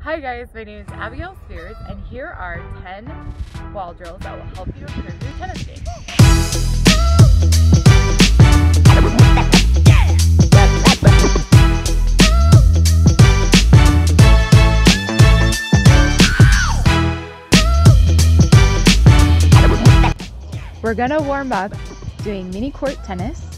Hi guys, my name is Abi Spears, and here are 10 ball drills that will help you improve your tennis game. We're gonna warm up doing mini court tennis,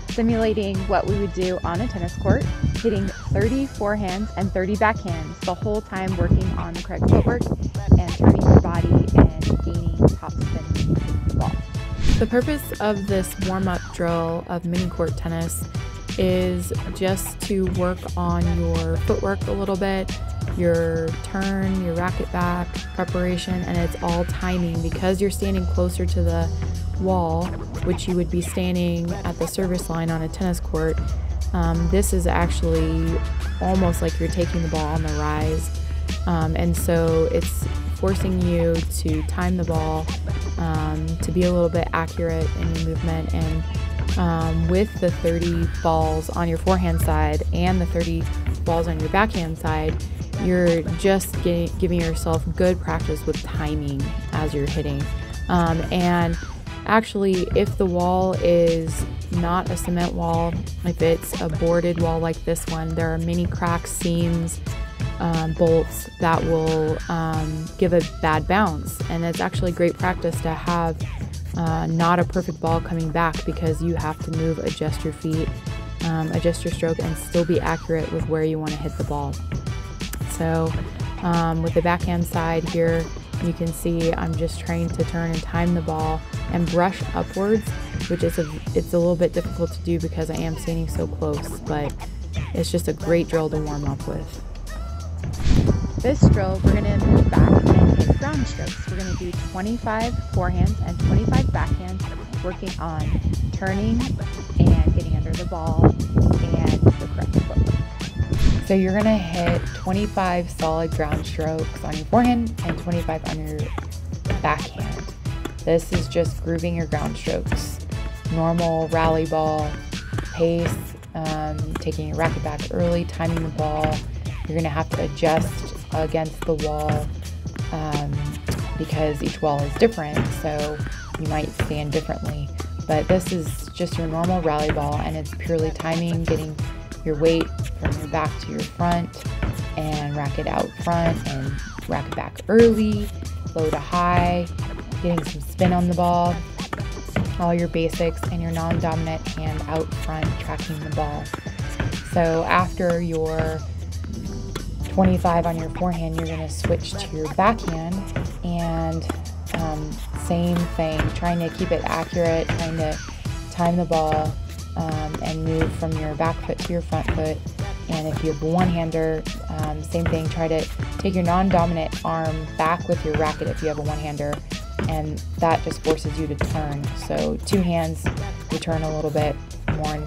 simulating what we would do on a tennis court, hitting 30 forehands and 30 backhands the whole time, working on the correct footwork and turning your body and gaining topspin with the ball. The purpose of this warm-up drill of mini court tennis is just to work on your footwork a little bit, your turn, your racket back, preparation, and it's all timing because you're standing closer to the wall, which you would be standing at the service line on a tennis court. This is actually almost like you're taking the ball on the rise, and so it's forcing you to time the ball, to be a little bit accurate in your movement. And with the 30 balls on your forehand side and the 30 balls on your backhand side, you're just giving yourself good practice with timing as you're hitting. And actually, if the wall is not a cement wall, if it's a boarded wall like this one, there are many cracks, seams, bolts that will give a bad bounce. And it's actually great practice to have not a perfect ball coming back, because you have to move, adjust your feet, adjust your stroke, and still be accurate with where you want to hit the ball. So with the backhand side here, you can see I'm just trying to turn and time the ball and brush upwards, which is it's a little bit difficult to do because I am standing so close, but it's just a great drill to warm up with. This drill, we're going to move back and hit ground strokes. We're going to do 25 forehands and 25 backhands, working on turning and getting under the ball and the correct footwork. So you're going to hit 25 solid ground strokes on your forehand and 25 on your backhand. This is just grooving your ground strokes. Normal rally ball pace, taking your racket back early, timing the ball. You're going to have to adjust against the wall because each wall is different, so you might stand differently. But this is just your normal rally ball, and it's purely timing, getting your weight from your back to your front, and racket out front and racket back early, low to high, getting some spin on the ball, all your basics, and your non-dominant hand out front tracking the ball. So after your 25 on your forehand, you're going to switch to your backhand, and same thing, trying to keep it accurate, trying to time the ball, and move from your back foot to your front foot. And if you have a one-hander, same thing, try to take your non-dominant arm back with your racket if you have a one-hander, and that just forces you to turn. So two hands, you turn a little bit more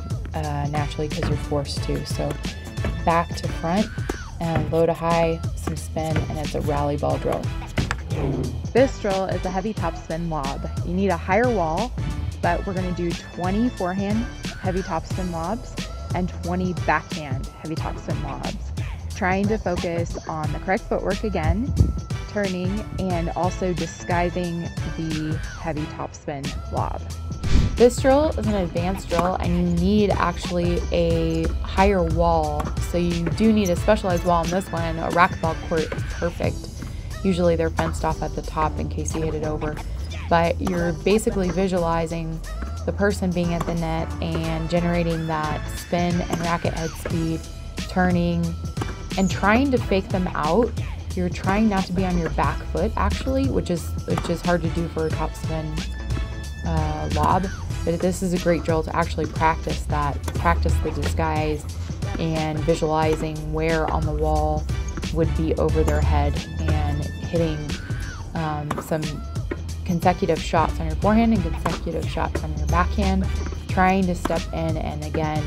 naturally because you're forced to. So back to front and low to high, some spin, and it's a rally ball drill. This drill is a heavy topspin lob. You need a higher wall, but we're going to do 20 forehand heavy topspin lobs and 20 backhand heavy topspin lobs. Trying to focus on the correct footwork again, turning, and also disguising the heavy topspin lob. This drill is an advanced drill, and you need actually a higher wall. So you do need a specialized wall on this one. A racquetball court is perfect. Usually they're fenced off at the top in case you hit it over. But you're basically visualizing the person being at the net and generating that spin and racket head speed, turning, and trying to fake them out. You're trying not to be on your back foot actually, which is hard to do for a topspin lob. But this is a great drill to actually practice that, practice the disguise and visualizing where on the wall would be over their head, and hitting some consecutive shots on your forehand and consecutive shots on your backhand, trying to step in and again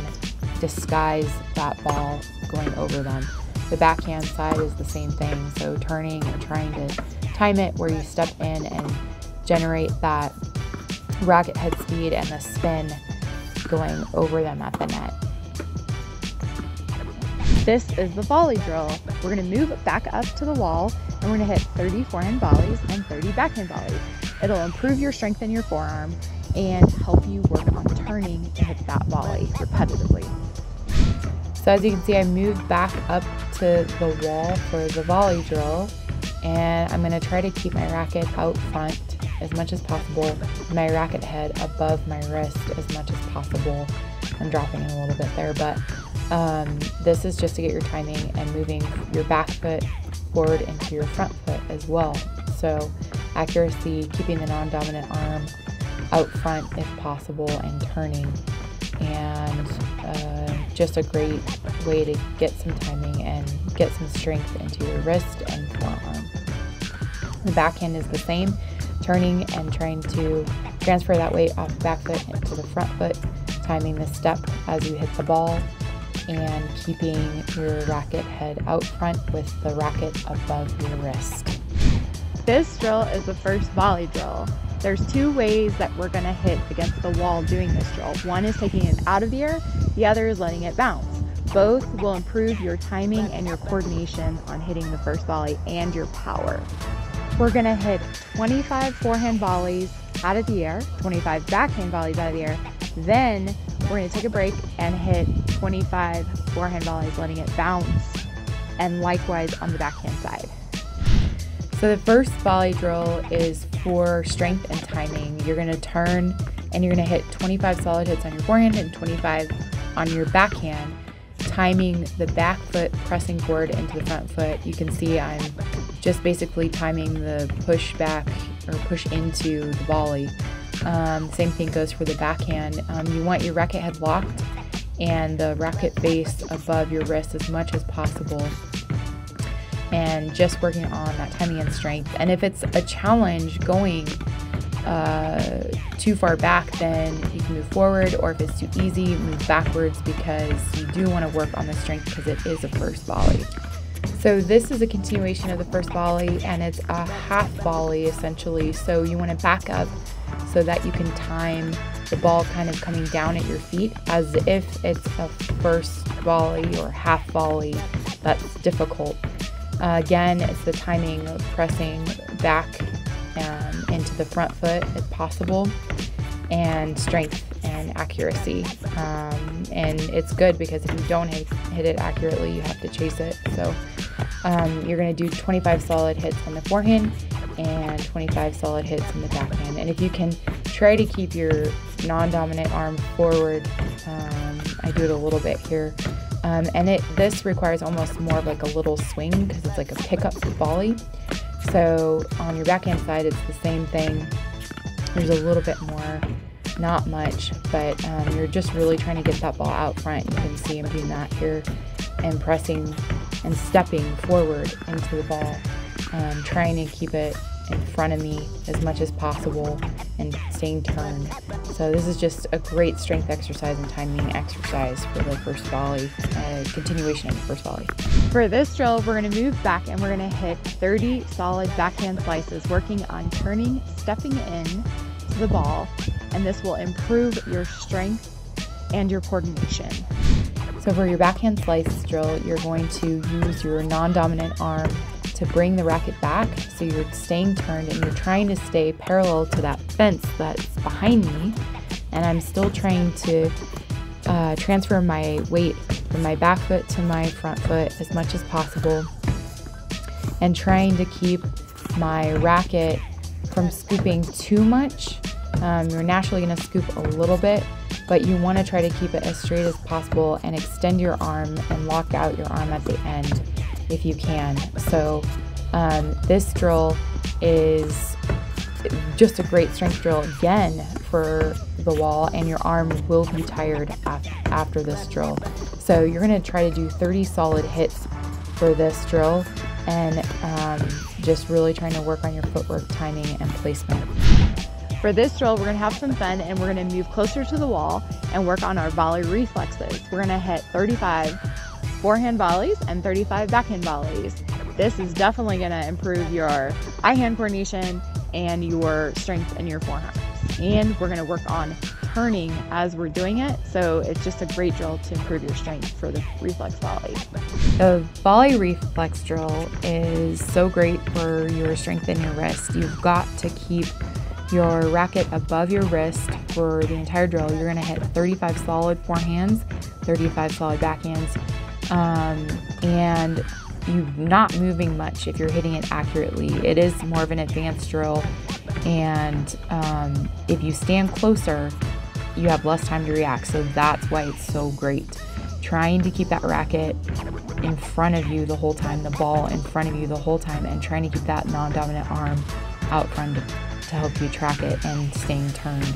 disguise that ball going over them. The backhand side is the same thing, so turning and trying to time it where you step in and generate that racket head speed and the spin going over them at the net. This is the volley drill. We're going to move back up to the wall and we're going to hit 30 forehand volleys and 30 backhand volleys. It'll improve your strength in your forearm and help you work on turning to hit that volley repetitively. So as you can see, I moved back up to the wall for the volley drill, and I'm going to try to keep my racket out front as much as possible, my racket head above my wrist as much as possible. I'm dropping it a little bit there, but this is just to get your timing and moving your back foot forward into your front foot as well. So accuracy, keeping the non-dominant arm out front if possible, and turning, and just a great way to get some timing and get some strength into your wrist and forearm. The backhand is the same, turning and trying to transfer that weight off the back foot into the front foot, timing the step as you hit the ball, and keeping your racket head out front with the racket above your wrist. This drill is the first volley drill. There's two ways that we're going to hit against the wall doing this drill. One is taking it out of the air, the other is letting it bounce. Both will improve your timing and your coordination on hitting the first volley and your power. We're going to hit 25 forehand volleys out of the air, 25 backhand volleys out of the air. Then we're going to take a break and hit 25 forehand volleys, letting it bounce, and likewise on the backhand side. So the first volley drill is for strength and timing. You're going to turn and you're going to hit 25 solid hits on your forehand and 25 on your backhand, timing the back foot pressing forward into the front foot. You can see I'm just basically timing the push back or push into the volley. Same thing goes for the backhand. You want your racket head locked and the racket face above your wrist as much as possible, and just working on that timing and strength. And if it's a challenge going too far back, then you can move forward, or if it's too easy, move backwards, because you do want to work on the strength because it is a first volley. So this is a continuation of the first volley, and it's a half volley essentially. So you want to back up so that you can time the ball kind of coming down at your feet as if it's a first volley or half volley. That's difficult. Again, it's the timing of pressing back into the front foot if possible, and strength and accuracy. And it's good because if you don't hit it accurately, you have to chase it. So you're going to do 25 solid hits on the forehand and 25 solid hits on the backhand. And if you can try to keep your non-dominant arm forward, I do it a little bit here. And this requires almost more of like a little swing because it's like a pickup volley. So on your backhand side, it's the same thing. There's a little bit more, not much, but you're just really trying to get that ball out front. You can see I'm doing that here, and pressing and stepping forward into the ball, trying to keep it in front of me as much as possible and staying turned. So this is just a great strength exercise and timing exercise for the first volley, continuation of the first volley. For this drill, we're going to move back and we're going to hit 30 solid backhand slices, working on turning, stepping in to the ball, and this will improve your strength and your coordination. So for your backhand slice drill, you're going to use your non-dominant arm to bring the racket back, so you're staying turned and you're trying to stay parallel to that fence that's behind me, and I'm still trying to transfer my weight from my back foot to my front foot as much as possible, and trying to keep my racket from scooping too much. You're naturally going to scoop a little bit, but you want to try to keep it as straight as possible and extend your arm and lock out your arm at the end if you can. So this drill is just a great strength drill again for the wall, and your arm will be tired after this drill. So you're going to try to do 30 solid hits for this drill, and just really trying to work on your footwork, timing, and placement. For this drill, we're going to have some fun and we're going to move closer to the wall and work on our volley reflexes. We're going to hit 35 forehand volleys and 35 backhand volleys. This is definitely going to improve your eye-hand coordination and your strength in your forearms. And we're going to work on turning as we're doing it. So it's just a great drill to improve your strength for the reflex volley. The volley reflex drill is so great for your strength in your wrist. You've got to keep your racket above your wrist for the entire drill. You're gonna hit 35 solid forehands, 35 solid backhands, and you're not moving much if you're hitting it accurately. It is more of an advanced drill, and if you stand closer, you have less time to react, so that's why it's so great. Trying to keep that racket in front of you the whole time, the ball in front of you the whole time, and trying to keep that non-dominant arm out front to help you track it and staying turned.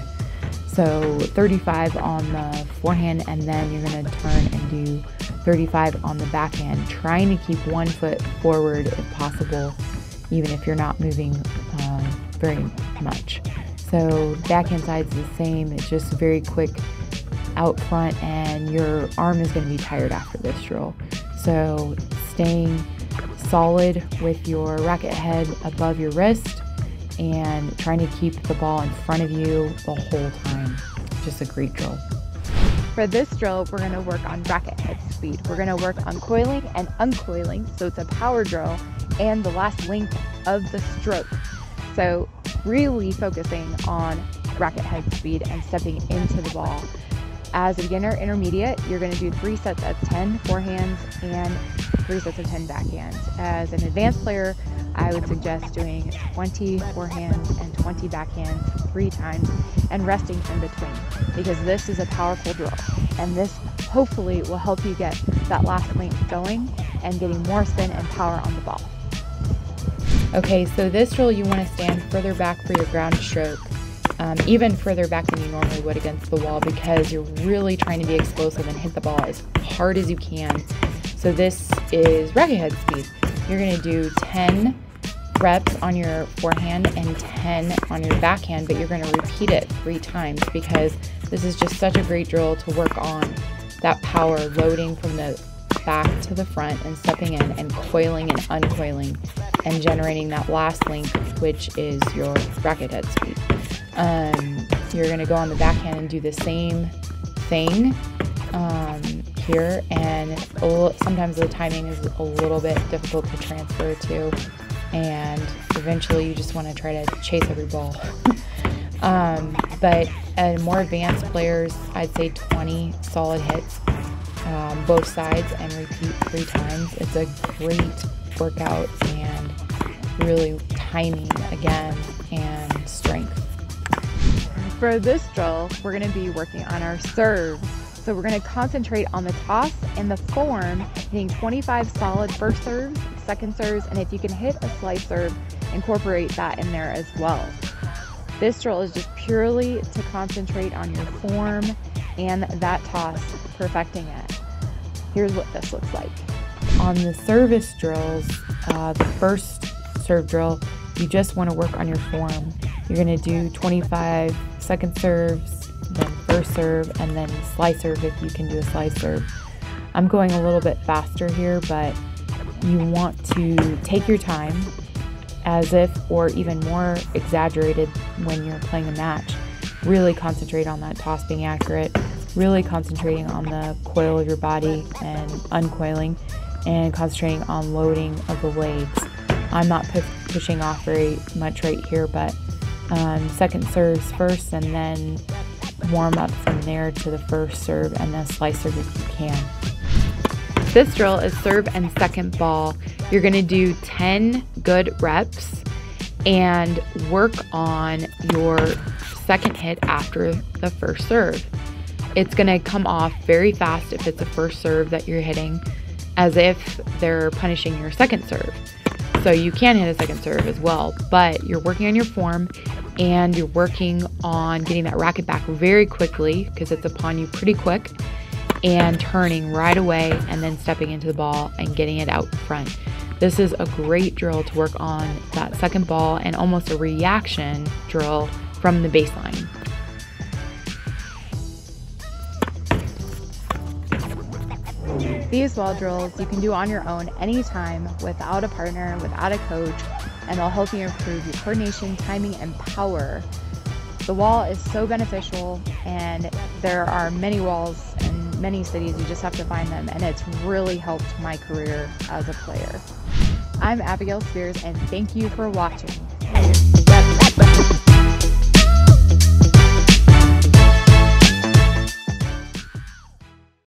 So 35 on the forehand, and then you're going to turn and do 35 on the backhand, trying to keep one foot forward if possible, even if you're not moving very much. So backhand side's the same, it's just very quick out front, and your arm is going to be tired after this drill. So staying solid with your racket head above your wrist and trying to keep the ball in front of you the whole time. Just a great drill. For this drill, we're going to work on racket head speed. We're going to work on coiling and uncoiling, so it's a power drill, and the last length of the stroke. So really focusing on racket head speed and stepping into the ball. As a beginner intermediate, you're going to do 3 sets of 10 forehands and 3 sets of 10 backhands. As an advanced player, I would suggest doing 20 forehands and 20 backhands 3 times and resting in between, because this is a powerful drill, and this hopefully will help you get that last length going and getting more spin and power on the ball. Okay, so this drill you want to stand further back for your ground stroke, even further back than you normally would against the wall, because you're really trying to be explosive and hit the ball as hard as you can. So this is racket head speed. You're going to do 10 reps on your forehand and 10 on your backhand, but you're going to repeat it 3 times, because this is just such a great drill to work on that power, loading from the back to the front and stepping in and coiling and uncoiling and generating that last link, which is your racket head speed. You're going to go on the backhand and do the same thing here, and sometimes the timing is a little bit difficult to transfer to, and eventually you just want to try to chase every ball. But more advanced players, I'd say 20 solid hits, both sides, and repeat 3 times. It's a great workout and really timing again and strength. For this drill, we're going to be working on our serve. So we're going to concentrate on the toss and the form, hitting 25 solid first serves, second serves, and if you can hit a slice serve, incorporate that in there as well. This drill is just purely to concentrate on your form and that toss, perfecting it. Here's what this looks like. On the service drills, the first serve drill, you just want to work on your form. You're going to do 25 second serves, then first serve, and then slice serve if you can do a slice serve. I'm going a little bit faster here, but you want to take your time, as if, or even more exaggerated when you're playing a match. Really concentrate on that toss being accurate, really concentrating on the coil of your body and uncoiling, and concentrating on loading of the legs. I'm not pushing off very much right here, but second serves first, and then warm up from there to the first serve, and then slice serve if you can. This drill is serve and second ball. You're going to do 10 good reps and work on your second hit after the first serve. It's going to come off very fast if it's a first serve that you're hitting, as if they're punishing your second serve. So you can hit a second serve as well, but you're working on your form and you're working on getting that racket back very quickly, because it's upon you pretty quick, and turning right away and then stepping into the ball and getting it out front. This is a great drill to work on that second ball, and almost a reaction drill from the baseline. These wall drills you can do on your own anytime, without a partner, without a coach, and they'll help you improve your coordination, timing, and power. The wall is so beneficial, and there are many walls in many cities. You just have to find them, and it's really helped my career as a player. I'm Abigail Spears, and thank you for watching.